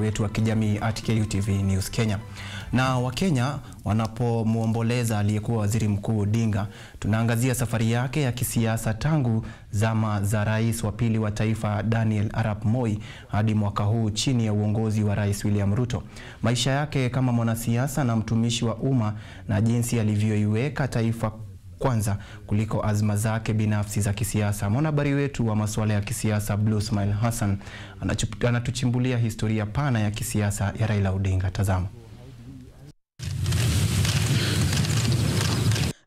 wetu wa kijamii @KUTV News Kenya. Na Wakenya wanapomuomboleza aliyekuwa Waziri Mkuu Odinga, tunaangazia safari yake ya kisiasa tangu zama za rais wa pili wa taifa Daniel Arap Moi hadi mwaka huu chini ya uongozi wa Rais William Ruto. Maisha yake kama mwanasiasa na mtumishi wa umma na jinsi alivyoiweka taifa kwanza kuliko azma zake binafsi za kisiasa. Mwanahabari wetu wa masuala ya kisiasa Blue Smile Hassan anatuchimbulia historia pana ya kisiasa ya Raila Odinga. Tazama.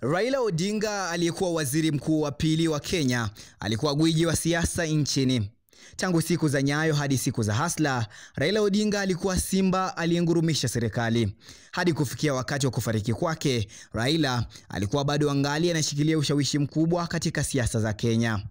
Raila Odinga aliyekuwa waziri mkuu wa pili wa Kenya alikuwa gwiji wa siasa nchini. Tangu siku za Nyayo hadi siku za Hasla, Raila Odinga alikuwa simba aliyengurumisha serikali. Hadi kufikia wakati wa kufariki kwake, Raila alikuwa bado angali anashikilia ushawishi mkubwa katika siasa za Kenya.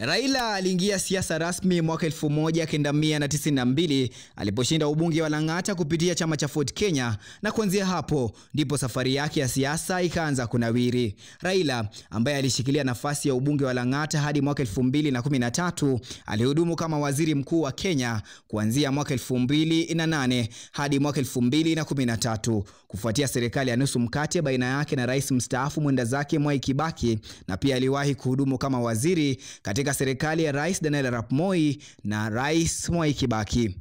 Raila aliingia siasa rasmi mwaka 1992 aliposhinda ubunge wa Lang'ata kupitia chama cha Ford Kenya, na kuanzia hapo ndipo safari yake ya siasa ikaanza kunawiri. Raila ambaye alishikilia nafasi ya ubunge wa Lang'ata hadi mwaka 2013 alihudumu kama waziri mkuu wa Kenya kuanzia mwaka 2008 hadi mwaka 2013 kufuatia serikali ya nusu mkate baina yake na rais mstaafu mwenda zake Mwai Kibaki, na pia aliwahi kuhudumu kama waziri katika serikali ya Rais Daniel Arap Moi na Rais Mwai Kibaki.